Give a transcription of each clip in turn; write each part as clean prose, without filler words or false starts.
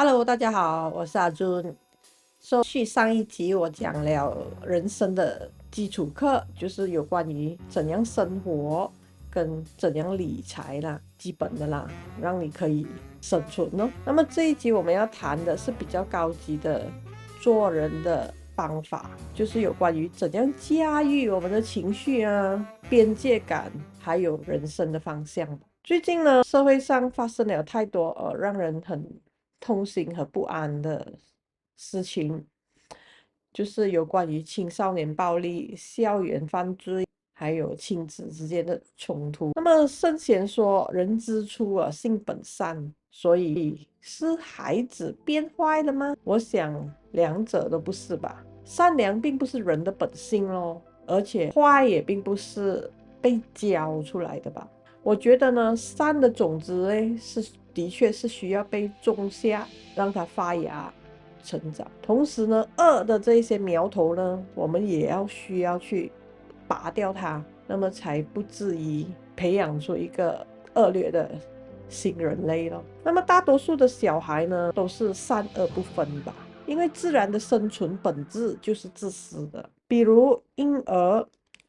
Hello，大家好，我是阿尊。续上一集我讲了人生的基础课，就是有关于怎样生活跟怎样理财啦，基本的啦，让你可以生存哦。那么这一集我们要谈的是比较高级的做人的方法，就是有关于怎样驾驭我们的情绪啊、边界感，还有人生的方向。最近呢，社会上发生了太多让人很痛心和不安的事情，就是有关于青少年暴力、校园犯罪，还有亲子之间的冲突。那么圣贤说，人之初性本善，所以是孩子变坏了吗？我想两者都不是吧。善良并不是人的本性咯，而且坏也并不是被教出来的吧。我觉得呢，善的种子呢的确是需要被种下，让它发芽成长。同时呢，恶的这一些苗头呢，我们也需要去拔掉它，那么才不至于培养出一个恶劣的新人类了。那么大多数的小孩呢，都是善恶不分吧，因为自然的生存本质就是自私的。比如婴儿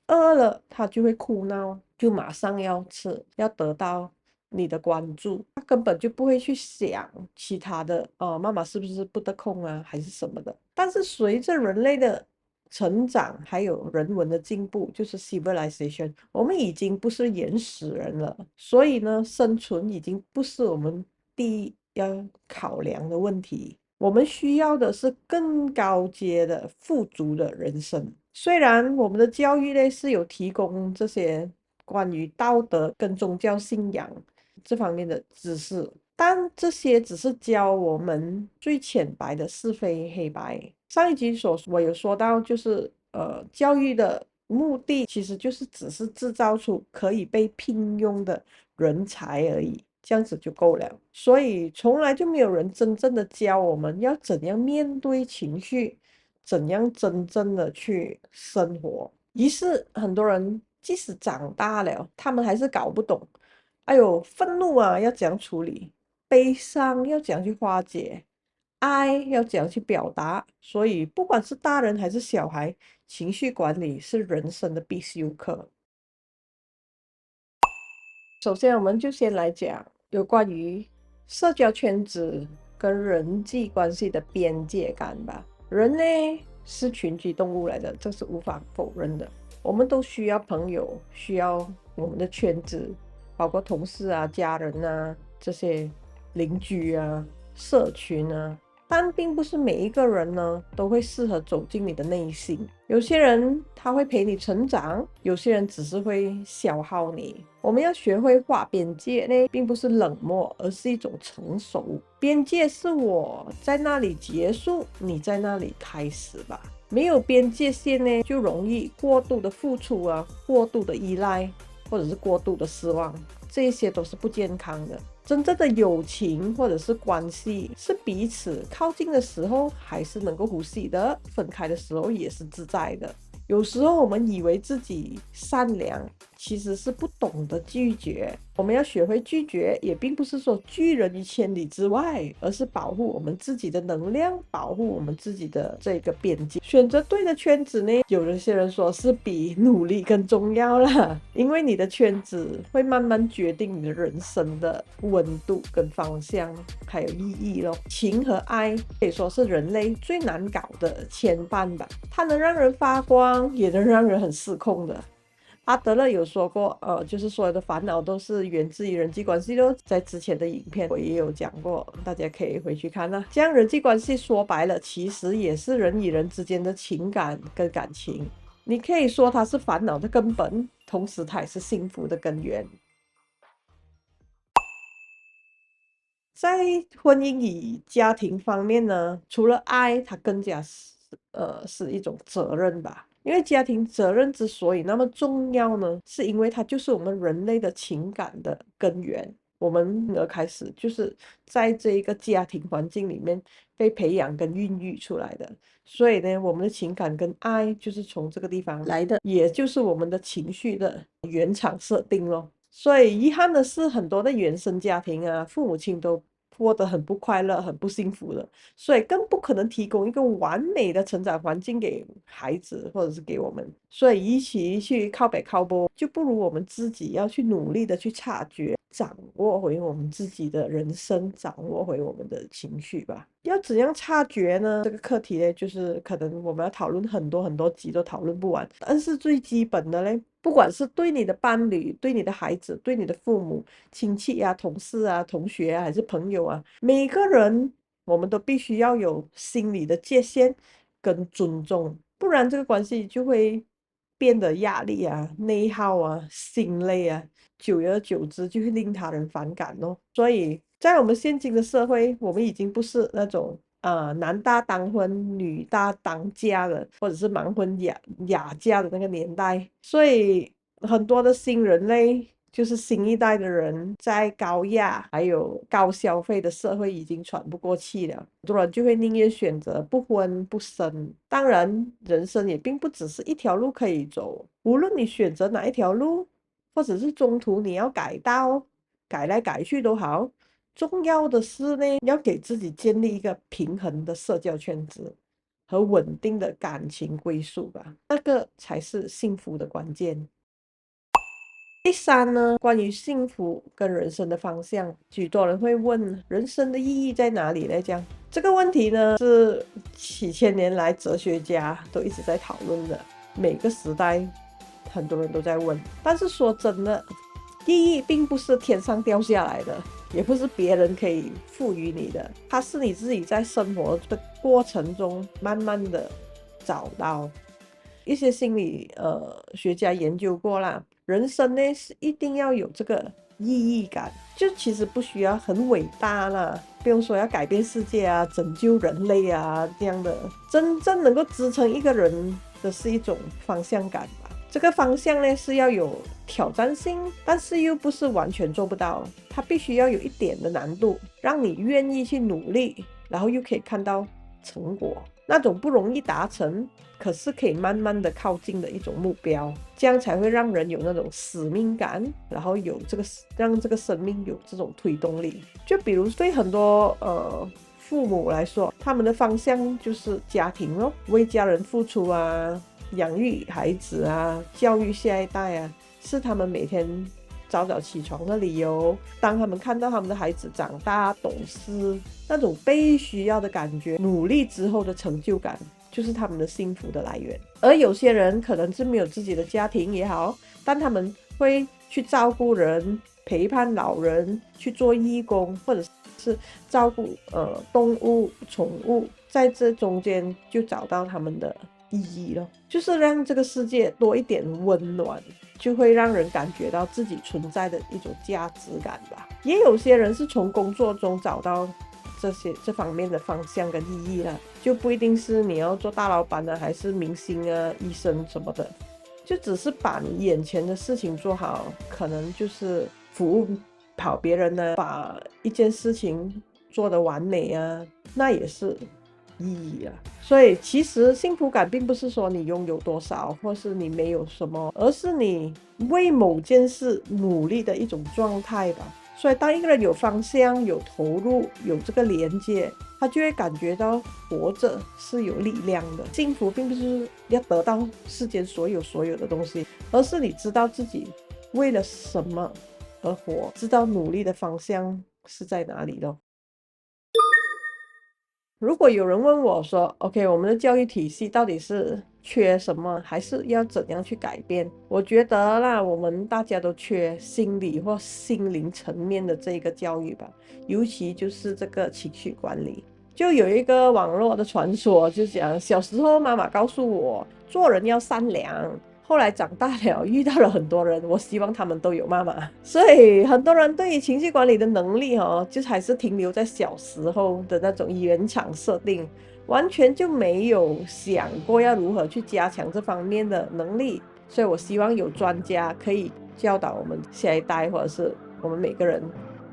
饿了，他就会哭闹，就马上要吃，要得到你的关注，他根本就不会去想其他的妈妈是不是不得空啊，还是什么的。但是随着人类的成长，还有人文的进步，就是 civilization， 我们已经不是原始人了，所以呢，生存已经不是我们第一要考量的问题。我们需要的是更高阶的富足的人生。虽然我们的教育类是有提供这些关于道德跟宗教信仰这方面的知识，但这些只是教我们最浅白的是非黑白。上一集我有说到，就是教育的目的其实就是只是制造出可以被聘用的人才而已，这样子就够了。所以从来就没有人真正的教我们要怎样面对情绪，怎样真正的去生活。于是很多人即使长大了，他们还是搞不懂，哎呦，愤怒要怎样处理，悲伤要怎样去化解，爱要怎样去表达。所以不管是大人还是小孩，情绪管理是人生的必修课。首先我们就先来讲有关于社交圈子跟人际关系的边界感吧。人呢是群居动物来的，这是无法否认的。我们都需要朋友，需要我们的圈子，包括同事啊、家人啊、这些邻居啊、社群啊。但并不是每一个人呢都会适合走进你的内心。有些人他会陪你成长，有些人只是会消耗你。我们要学会划边界呢，并不是冷漠，而是一种成熟。边界是我在那里结束，你在那里开始吧。没有边界线呢，就容易过度的付出过度的依赖，或者是过度的失望，这些都是不健康的。真正的友情或者是关系，是彼此靠近的时候还是能够呼吸的，分开的时候也是自在的。有时候我们以为自己善良，其实是不懂得拒绝。我们要学会拒绝，也并不是说拒人于千里之外，而是保护我们自己的能量，保护我们自己的这个边界。选择对的圈子呢，有些人说是比努力更重要啦，因为你的圈子会慢慢决定你的人生的温度跟方向，还有意义咯。情和爱可以说是人类最难搞的牵绊吧，它能让人发光，也能让人很失控的。阿德勒有说过，就是所有的烦恼都是源自于人际关系咯。在之前的影片我也有讲过，大家可以回去看啦。将人际关系说白了，其实也是人与人之间的情感跟感情。你可以说它是烦恼的根本，同时它也是幸福的根源。在婚姻与家庭方面呢，除了爱，它更加是一种责任吧。因为家庭责任之所以那么重要呢，是因为它就是我们人类的情感的根源。我们开始就是在这一个家庭环境里面被培养跟孕育出来的，所以呢，我们的情感跟爱就是从这个地方来的，也就是我们的情绪的原厂设定咯。所以遗憾的是，很多的原生家庭父母亲都过得很不快乐、很不幸福的，所以更不可能提供一个完美的成长环境给孩子或者是给我们。所以，与其去靠北靠波，就不如我们自己要去努力的去察觉、掌握回我们自己的人生，掌握回我们的情绪吧。要怎样察觉呢？这个课题呢，就是可能我们要讨论很多很多集都讨论不完。但是最基本的嘞，不管是对你的伴侣、对你的孩子、对你的父母、亲戚啊、同事啊、同学啊，还是朋友啊，每个人我们都必须要有心理的界限跟尊重，不然这个关系就会变得压力啊、内耗啊、心累啊，久而久之就会令他人反感哦。所以在我们现今的社会，我们已经不是那种男大当婚，女大当嫁的，或者是盲婚哑嫁的那个年代，所以很多的新人类。就是新一代的人在高压还有高消费的社会已经喘不过气了，很多人就会宁愿选择不婚不生。当然，人生也并不只是一条路可以走，无论你选择哪一条路，或者是中途你要改道，改来改去都好，重要的是呢，要给自己建立一个平衡的社交圈子和稳定的感情归属吧，那个才是幸福的关键。第三呢，关于幸福跟人生的方向，许多人会问人生的意义在哪里呢？这个问题呢，是几千年来哲学家都一直在讨论的，每个时代很多人都在问。但是说真的，意义并不是天上掉下来的，也不是别人可以赋予你的，它是你自己在生活的过程中慢慢的找到。一些心理学家研究过啦，人生呢是一定要有这个意义感，就其实不需要很伟大啦，不用说要改变世界啊、拯救人类啊这样的，真正能够支撑一个人的是一种方向感吧。这个方向呢是要有挑战性，但是又不是完全做不到，它必须要有一点的难度，让你愿意去努力，然后又可以看到成果，那种不容易达成，可是可以慢慢的靠近的一种目标，这样才会让人有那种使命感，然后有这个让这个生命有这种推动力。就比如对很多父母来说，他们的方向就是家庭咯，为家人付出啊，养育孩子啊，教育下一代啊，是他们每天早早起床的理由。当他们看到他们的孩子长大懂事，那种被需要的感觉，努力之后的成就感，就是他们的幸福的来源。而有些人可能是没有自己的家庭也好，但他们会去照顾人，陪伴老人，去做义工，或者是照顾动物宠物，在这中间就找到他们的意义了，就是让这个世界多一点温暖，就会让人感觉到自己存在的一种价值感吧。也有些人是从工作中找到这方面的方向跟意义了，就不一定是你要做大老板啊，还是明星啊、医生什么的，就只是把你眼前的事情做好，可能就是服务好别人呢，把一件事情做得完美啊，那也是意义啊。所以其实幸福感并不是说你拥有多少，或是你没有什么，而是你为某件事努力的一种状态吧。所以当一个人有方向、有投入、有这个连接，他就会感觉到活着是有力量的。幸福并不是要得到世间所有的东西，而是你知道自己为了什么而活，知道努力的方向是在哪里咯。如果有人问我说 OK， 我们的教育体系到底是缺什么，还是要怎样去改变，我觉得啦，我们大家都缺心理或心灵层面的这个教育吧，尤其就是这个情绪管理。就有一个网络的传说，就讲小时候妈妈告诉我做人要善良，后来长大了遇到了很多人，我希望他们都有妈妈。所以很多人对于情绪管理的能力就还是停留在小时候的那种原厂设定，完全就没有想过要如何去加强这方面的能力。所以我希望有专家可以教导我们下一代，或者是我们每个人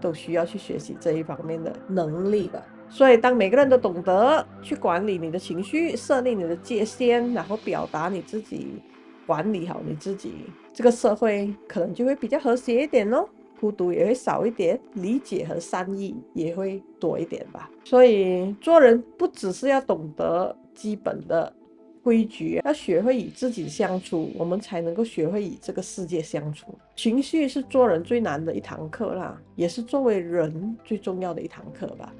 都需要去学习这一方面的能力吧。所以当每个人都懂得去管理你的情绪，设立你的界限，然后表达你自己，管理好你自己，这个社会可能就会比较和谐一点咯。孤独也会少一点，理解和善意也会多一点吧。所以做人不只是要懂得基本的规矩，要学会与自己相处，我们才能够学会与这个世界相处。情绪是做人最难的一堂课啦，也是作为人最重要的一堂课吧。